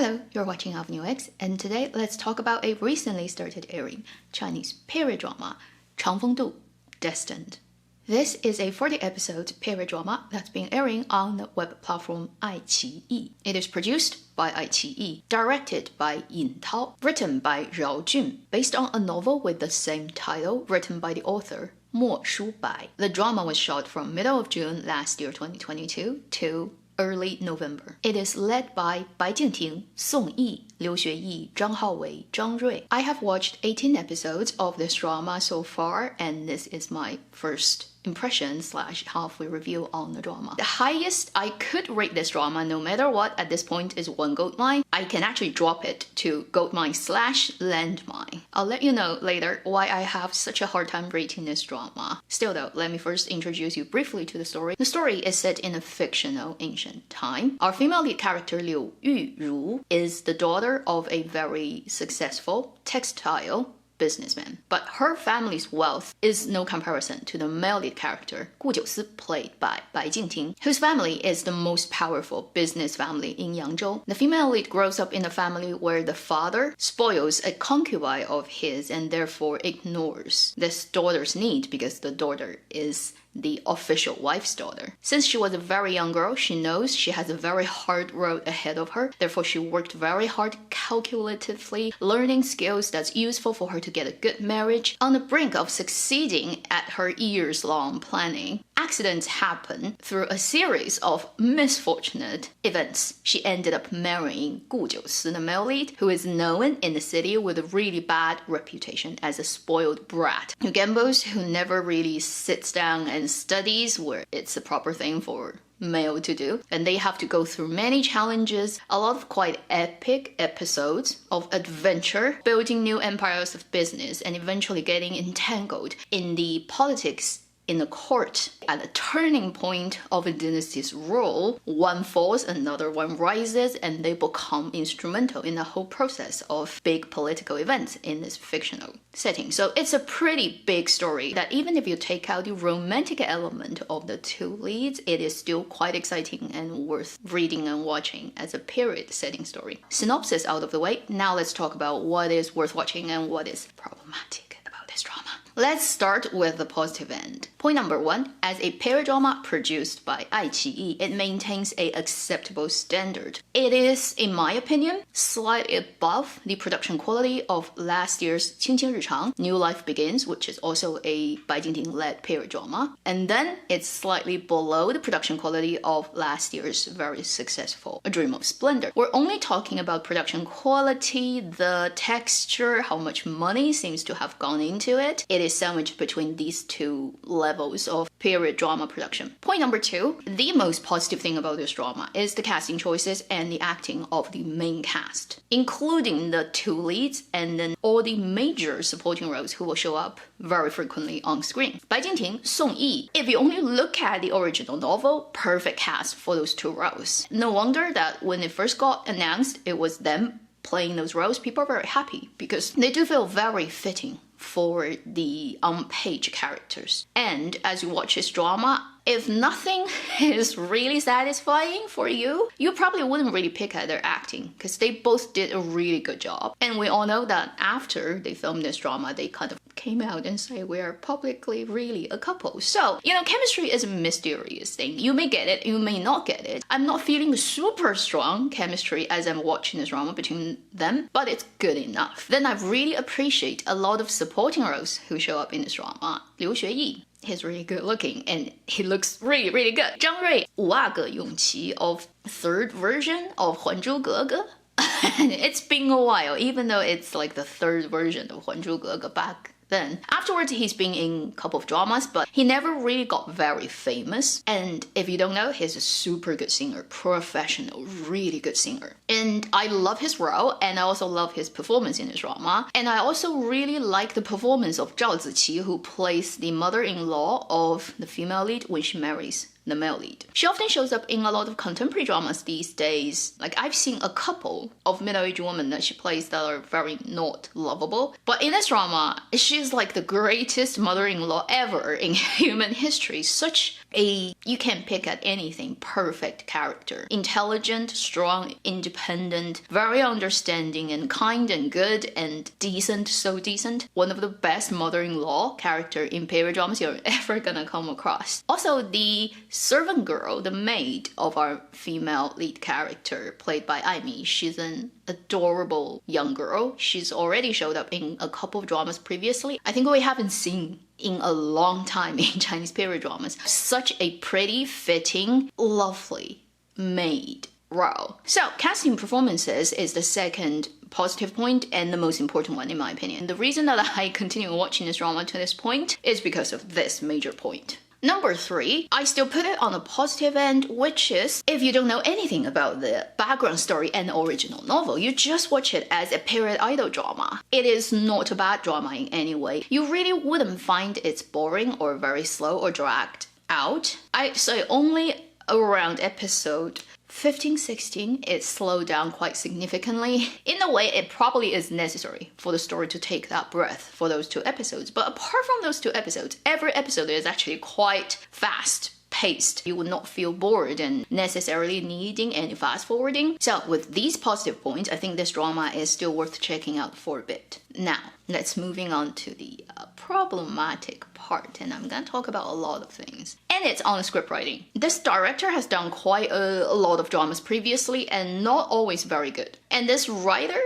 Hello, you're watching Avenue X, and today let's talk about a recently started airing Chinese period drama, 长风渡, Destined. This is a 40-episode period drama that's been airing on the web platform iQIYI. It is produced by iQIYI, directed by Yin Tao, written by Rao Jun, based on a novel with the same title written by the author Mo Shubai. The drama was shot from middle of June last year 2022 to early November. It is led by Bai Jingting, Song Yi, Liu Xueyi, Zhang Haowei, Zhang Rui. I have watched 18 episodes of this drama so far, and this is my first impression / halfway review on the drama. The highest I could rate this drama, no matter what, at this point is 1 gold mine. I can actually drop it to gold mine / landmine. I'll let you know later why I have such a hard time rating this drama. Still though, let me first introduce you briefly to the story. The story is set in a fictional ancient time. Our female lead character Liu Yuru is the daughter of a very successful textile businessman, but her family's wealth is no comparison to the male lead character Gu Jiusi, played by Bai Jingting, whose family is the most powerful business family in Yangzhou. The female lead grows up in a family where the father spoils a concubine of his and therefore ignores this daughter's need because the daughter is the official wife's daughter. Since she was a very young girl, she knows she has a very hard road ahead of her. Therefore, she worked very hard calculatively, learning skills that's useful for her to get a good marriage. On the brink of succeeding at her years-long planning, accidents happen. Through a series of misfortunate events, she ended up marrying Gu Jiusi, the male lead, who is known in the city with a really bad reputation as a spoiled brat who gambles, who never really sits down and studies where it's a proper thing for male to do, and they have to go through many challenges, a lot of quite epic episodes of adventure, building new empires of business, and eventually getting entangled in the politics in the court. At a turning point of a dynasty's rule, one falls, another one rises, and they become instrumental in the whole process of big political events in this fictional setting. So it's a pretty big story that even if you take out the romantic element of the two leads, it is still quite exciting and worth reading and watching as a period setting story. Synopsis out of the way, now let's talk about what is worth watching and what is problematic about this drama. Let's start with the positive end. Point number 1, as a period drama produced by iQIYI, it maintains a acceptable standard. It is, in my opinion, slightly above the production quality of last year's 青青日常, New Life Begins, which is also a Bai Jingting-led period drama. And then it's slightly below the production quality of last year's very successful A Dream of Splendor. We're only talking about production quality, the texture, how much money seems to have gone into it. It is sandwiched between these two levels of period drama production. Point number 2, the most positive thing about this drama is the casting choices and the acting of the main cast, including the two leads and then all the major supporting roles who will show up very frequently on screen. Bai Jingting, Song Yi. If you only look at the original novel, perfect cast for those two roles. No wonder that when it first got announced, it was them playing those roles. People are very happy because they do feel very fitting for the on-page characters. And as you watch this drama, if nothing is really satisfying for you, you probably wouldn't really pick at their acting because they both did a really good job. And we all know that after they filmed this drama, they kind of came out and say we are publicly really a couple. So, you know, chemistry is a mysterious thing. You may get it, you may not get it. I'm not feeling super strong chemistry as I'm watching this drama between them, but it's good enough. Then I really appreciate a lot of supporting roles who show up in this drama. Liu Xueyi, he's really good looking and he looks really, really good. Zhang Rui, 5个勇气 of third version of 还珠格格. It's been a while, even though it's like the third version of 还珠格格 back then. Afterwards, he's been in a couple of dramas, but he never really got very famous. And if you don't know, he's a super good singer, professional, really good singer. And I love his role, and I also love his performance in this drama. And I also really like the performance of Zhao Ziqi, who plays the mother-in-law of the female lead when she marries the male lead. She often shows up in a lot of contemporary dramas these days. Like, I've seen a couple of middle-aged women that she plays that are very not lovable. But in this drama, she's like the greatest mother-in-law ever in human history. Such a, you can pick at anything, perfect character. Intelligent, strong, independent, very understanding and kind and good and decent, so decent. One of the best mother-in-law character in period dramas you're ever gonna come across. Also, the servant girl, the maid of our female lead character, played by Aimee, she's an adorable young girl. She's already showed up in a couple of dramas previously. I think we haven't seen in a long time in Chinese period dramas. Such a pretty, fitting, lovely maid role. So, casting performances is the second positive point and the most important one in my opinion. The reason that I continue watching this drama to this point is because of this major point. Number 3, I still put it on a positive end, which is if you don't know anything about the background story and original novel, you just watch it as a period idol drama. It is not a bad drama in any way. You really wouldn't find it's boring or very slow or dragged out. I'd say only around episode 15-16, it slowed down quite significantly. In a way, it probably is necessary for the story to take that breath for those 2 episodes. But apart from those 2 episodes, every episode is actually quite fast paced. You will not feel bored and necessarily needing any fast forwarding. So with these positive points, I think this drama is still worth checking out for a bit. Now, let's moving on to the problematic part, and I'm gonna talk about a lot of things. And it's on the script writing. This director has done quite a lot of dramas previously and not always very good. And this writer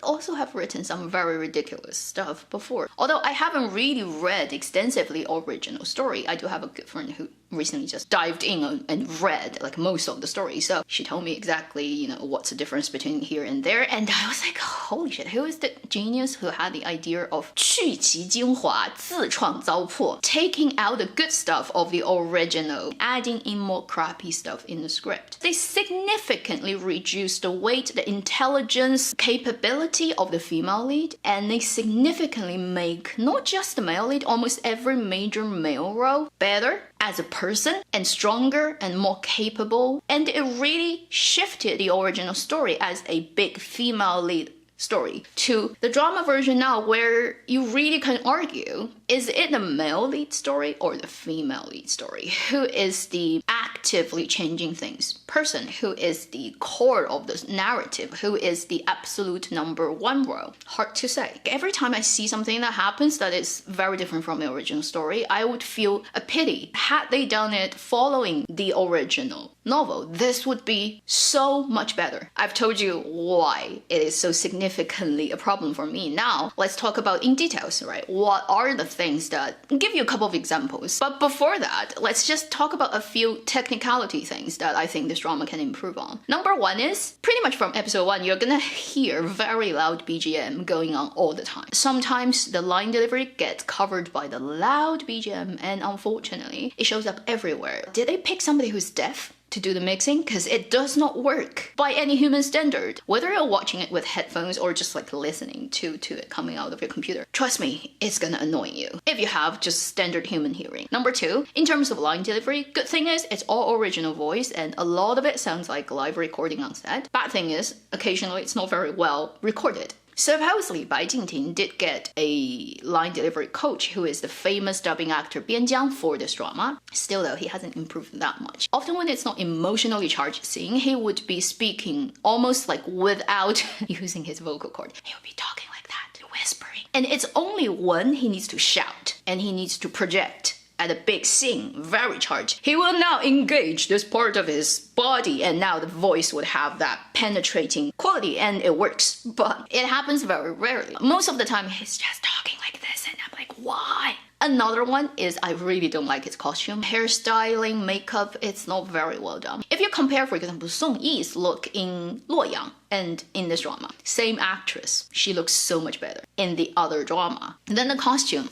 also have written some very ridiculous stuff before. Although I haven't really read extensively original story, I do have a good friend who recently just dived in and read like most of the story. So she told me exactly, you know, what's the difference between here and there. And I was like, holy shit, who is the genius who had the idea of 去其精华,自创糟粕, taking out the good stuff of the original, adding in more crappy stuff in the script. They significantly reduce the weight, the intelligence, capability of the female lead, and they significantly make not just the male lead, almost every major male role better as a person and stronger and more capable. And it really shifted the original story as a big female lead story to the drama version now, where you really can argue, is it the male lead story or the female lead story? Who is the actively changing things person? Who is the core of the narrative? Who is the absolute #1 role? Hard to say. Every time I see something that happens that is very different from the original story, I would feel a pity. Had they done it following the original novel, this would be so much better. I've told you why it is so significantly a problem for me. Now, let's talk about in details, right? What are the things that... I'll give you a couple of examples. But before that, let's just talk about a few technicality things that I think this drama can improve on. Number 1 is, pretty much from episode 1, you're gonna hear very loud BGM going on all the time. Sometimes the line delivery gets covered by the loud BGM, and unfortunately, it shows up everywhere. Did they pick somebody who's deaf to do the mixing? Because it does not work by any human standard. Whether you're watching it with headphones or just like listening to it coming out of your computer, trust me, it's gonna annoy you if you have just standard human hearing. Number 2, in terms of line delivery, good thing is it's all original voice and a lot of it sounds like live recording on set. Bad thing is, occasionally it's not very well recorded. Supposedly, Bai Jingting did get a line delivery coach who is the famous dubbing actor Bian Jiang for this drama. Still though, he hasn't improved that much. Often when it's not emotionally charged scene, he would be speaking almost like without using his vocal cord. He would be talking like that, whispering. And it's only when he needs to shout and he needs to project at a big scene, very charged, he will now engage this part of his body, and now the voice would have that penetrating quality, and it works. But it happens very rarely. Most of the time, he's just talking like this, and I'm like, why? Another one is I really don't like his costume. Hairstyling, makeup, it's not very well done. If you compare, for example, Song Yi's look in Luoyang and in this drama, same actress, she looks so much better in the other drama. And then the costume.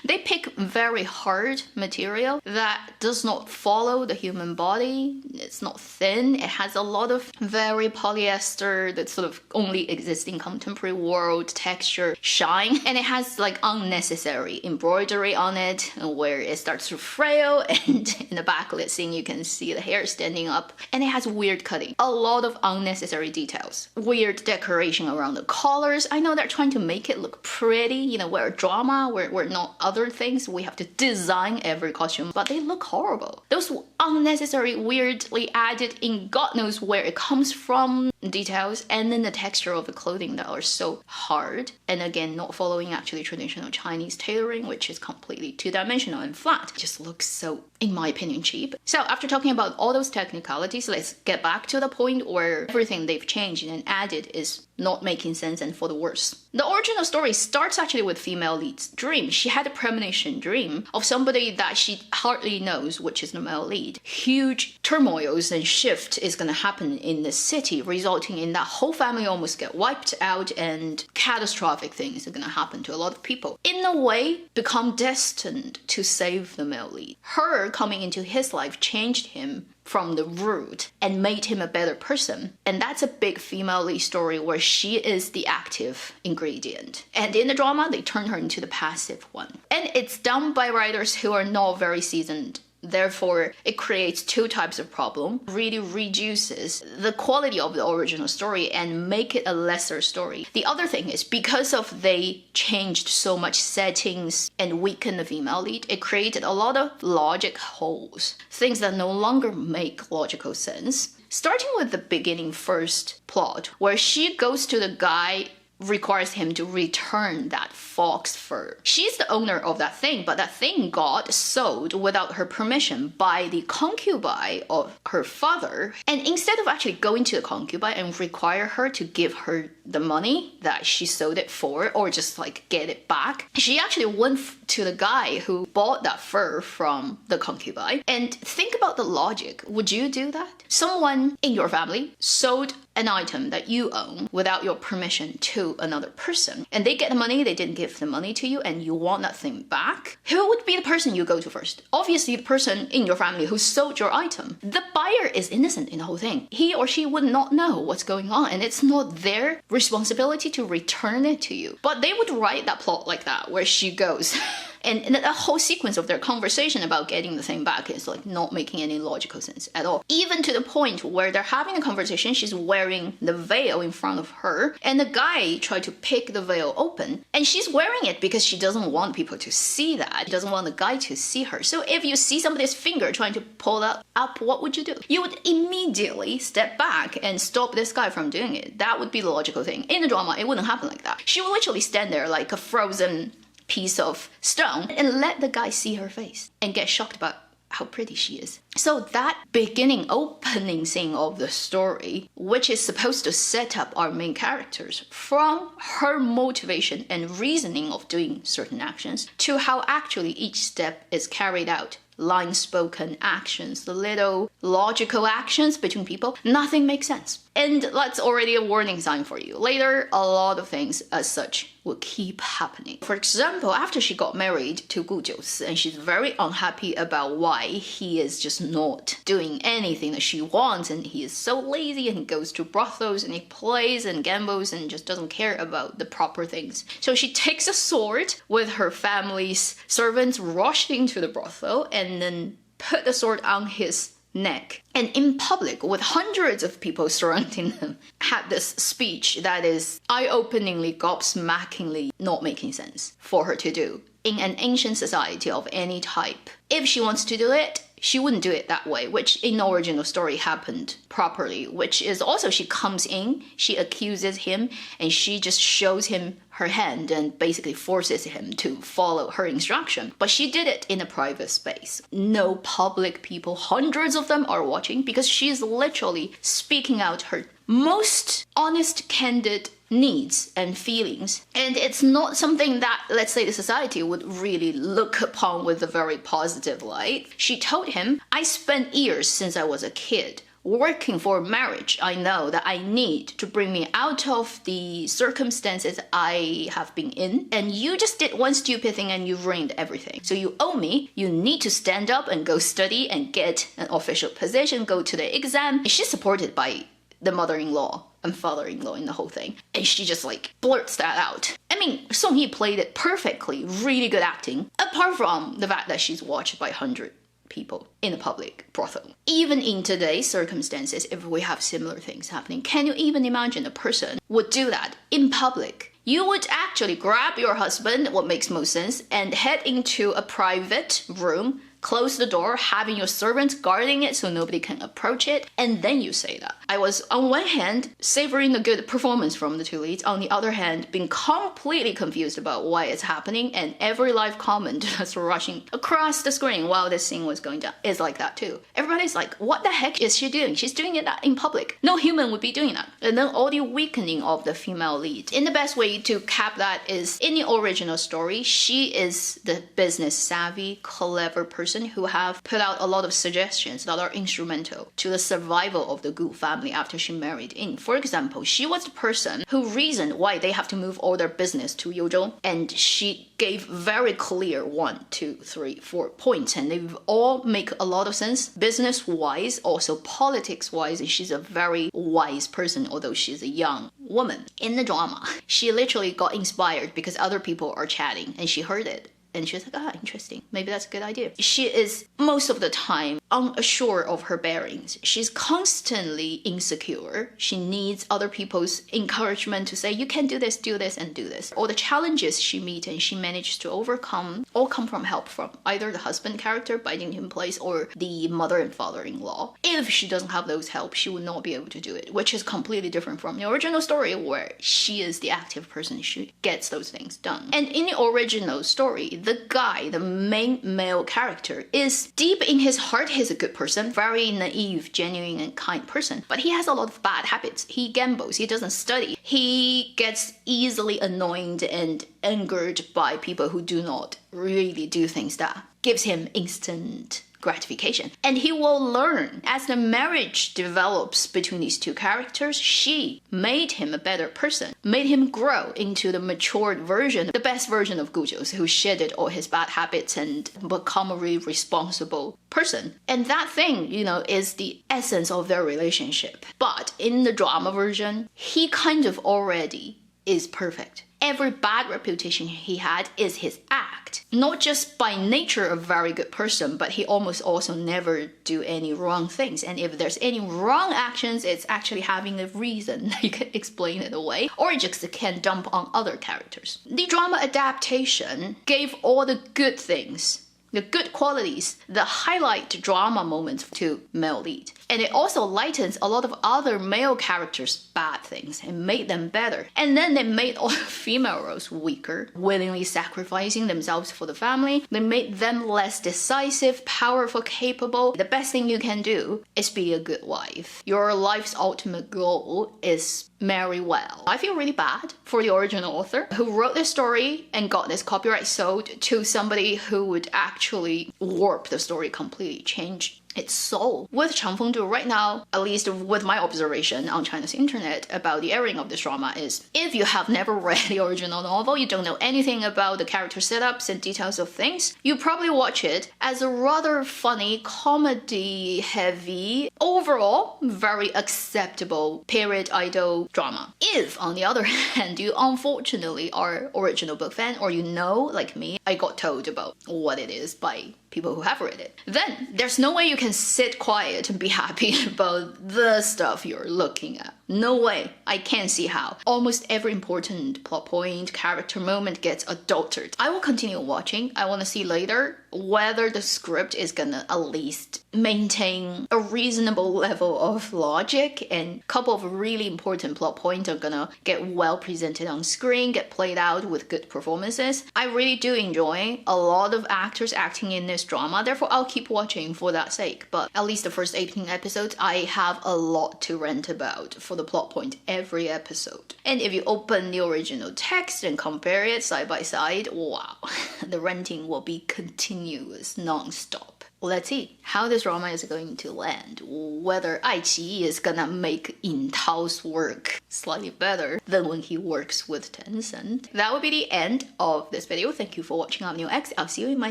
They pick very hard material that does not follow the human body. It's not thin. It has a lot of very polyester that sort of only exists in contemporary world texture, shine, and it has like unnecessary embroidery on it where it starts to frail, and in the backlit scene you can see the hair standing up, and it has weird cutting, a lot of unnecessary details, weird decoration around the collars. I know they're trying to make it look pretty, you know, we're drama, we're not other things, we have to design every costume, but they look horrible. Those unnecessary, weirdly added in God knows where it comes from details, and then the texture of the clothing that are so hard, and again not following actually traditional Chinese tailoring, which is completely two-dimensional and flat, it just looks so, in my opinion, cheap. So after talking about all those technicalities, let's get back to the point where everything they've changed and added is not making sense and for the worse. The original story starts actually with female lead's dream. She had a premonition dream of somebody that she hardly knows, which is the male lead. Huge turmoils and shift is going to happen in the city, resulting in that whole family almost get wiped out, and catastrophic things are going to happen to a lot of people. In a way, become destined to save the male lead. Her coming into his life changed him from the root and made him a better person. And that's a big female lead story where she is the active ingredient. And in the drama, they turn her into the passive one. And it's done by writers who are not very seasoned. Therefore, it creates two types of problem, really reduces the quality of the original story and make it a lesser story. The other thing is, because of they changed so much settings and weakened the female lead, it created a lot of logic holes, things that no longer make logical sense. Starting with the beginning first plot, where she goes to the guy, requires him to return that fox fur. She's the owner of that thing, but that thing got sold without her permission by the concubine of her father. And instead of actually going to the concubine and require her to give her the money that she sold it for, or just like get it back, she actually went to the guy who bought that fur from the concubine. And think about the logic. Would you do that? Someone in your family sold an item that you own without your permission to another person, and they get the money, they didn't give the money to you, and you want that thing back. Who would be the person you go to first? Obviously the person in your family who sold your item. The buyer is innocent in the whole thing. He or she would not know what's going on, and it's not their responsibility to return it to you. But they would write that plot like that, where she goes and the whole sequence of their conversation about getting the thing back is like not making any logical sense at all. Even to the point where they're having a conversation, she's wearing the veil in front of her, and the guy tried to pick the veil open, and she's wearing it because she doesn't want people to see that. She doesn't want the guy to see her. So if you see somebody's finger trying to pull that up, what would you do? You would immediately step back and stop this guy from doing it. That would be the logical thing. In the drama, it wouldn't happen like that. She would literally stand there like a frozen piece of stone and let the guy see her face and get shocked about how pretty she is. So that beginning opening scene of the story, which is supposed to set up our main characters from her motivation and reasoning of doing certain actions to how actually each step is carried out, line spoken actions, the little logical actions between people, nothing makes sense. And that's already a warning sign for you. Later, a lot of things as such will keep happening. For example, after she got married to Gu Jiusi, and she's very unhappy about why he is just not doing anything that she wants, and he is so lazy, and he goes to brothels and he plays and gambles and just doesn't care about the proper things. So she takes a sword with her family's servants, rushed into the brothel, and then put the sword on his neck, and in public with hundreds of people surrounding them had this speech that is eye-openingly, gobsmackingly not making sense for her to do in an ancient society of any type. If she wants to do it, she wouldn't do it that way, which in the original story happened properly, which is also she comes in, she accuses him, and she just shows him her hand and basically forces him to follow her instruction. But she did it in a private space. No public people, hundreds of them are watching, because she's literally speaking out her most honest, candid needs and feelings. And it's not something that, let's say, the society would really look upon with a very positive light. She told him, I spent years since I was a kid working for marriage, I know that I need to bring me out of the circumstances I have been in. And you just did one stupid thing and you ruined everything. So you owe me. You need to stand up and go study and get an official position, go to the exam. And she's supported by the mother-in-law and father-in-law in the whole thing. And she just like blurts that out. I mean, Song Hye played it perfectly, really good acting. Apart from the fact that she's watched by 100 people in a public brothel. Even in today's circumstances, if we have similar things happening, can you even imagine a person would do that in public? You would actually grab your husband, what makes most sense, and head into a private room, close the door, having your servants guarding it so nobody can approach it, and then you say that. I was, on one hand, savoring a good performance from the two leads, on the other hand, being completely confused about why it's happening, and every live comment that's rushing across the screen while this scene was going down is like that too. Everybody's like, what the heck is she doing? She's doing it in public. No human would be doing that. And then all the weakening of the female lead. In the best way to cap that is, in the original story, she is the business savvy, clever person who have put out a lot of suggestions that are instrumental to the survival of the Gu family after she married in. For example, she was the person who reasoned why they have to move all their business to Yuzhou, and she gave very clear 1, 2, 3, 4 points, and they all make a lot of sense business-wise, also politics-wise. She's a very wise person, although she's a young woman. In the drama, she literally got inspired because other people are chatting, and she heard it. And she was like, ah, interesting. Maybe that's a good idea. She is most of the time unsure of her bearings. She's constantly insecure. She needs other people's encouragement to say, you can do this, and do this. All the challenges she meets and she manages to overcome all come from help from either the husband character biting him in place or the mother and father-in-law. If she doesn't have those help, she would not be able to do it, which is completely different from the original story where she is the active person. She gets those things done. And in the original story, the guy, the main male character, is deep in his heart, he's a good person, very naive, genuine, and kind person. But he has a lot of bad habits. He gambles, he doesn't study. He gets easily annoyed and angered by people who do not really do things that gives him instant gratification. And he will learn. As the marriage develops between these two characters, she made him a better person, made him grow into the matured version, the best version of Guzhou, who shedded all his bad habits and become a really responsible person. And that thing, is the essence of their relationship. But in the drama version, he kind of already is perfect. Every bad reputation he had is his act. Not just by nature a very good person, but he almost also never do any wrong things. And if there's any wrong actions, it's actually having a reason. You can explain it away, or you just can dump on other characters. The drama adaptation gave all the good things, the good qualities, the highlight drama moments to male lead. And it also lightens a lot of other male characters' bad things and made them better. And then they made all the female roles weaker, willingly sacrificing themselves for the family. They made them less decisive, powerful, capable. The best thing you can do is be a good wife. Your life's ultimate goal is marry well. I feel really bad for the original author who wrote this story and got this copyright sold to somebody who would actually warp the story completely, change its soul. With Changfengdu right now, at least with my observation on China's internet about the airing of this drama, is if you have never read the original novel, you don't know anything about the character setups and details of things, you probably watch it as a rather funny, comedy-heavy, overall very acceptable period idol drama. If, on the other hand, you unfortunately are original book fan, or like me, I got told about what it is by people who have read it, then there's no way you can sit quiet and be happy about the stuff you're looking at. No way. I can't see how. Almost every important plot point, character moment gets adulterated. I will continue watching. I want to see later whether the script is gonna at least maintain a reasonable level of logic, and a couple of really important plot points are gonna get well presented on screen, get played out with good performances. I really do enjoy a lot of actors acting in this drama, therefore I'll keep watching for that sake. But at least the first 18 episodes, I have a lot to rant about for the plot point every episode. And if you open the original text and compare it side by side, wow, the ranting will be continuous, non-stop. Let's see how this drama is going to land, whether Aiqi is gonna make In Tao's work slightly better than when he works with Tencent. That would be the end of this video. Thank you for watching Avenue X. I'll see you in my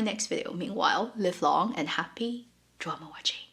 next video. Meanwhile, live long and happy drama watching.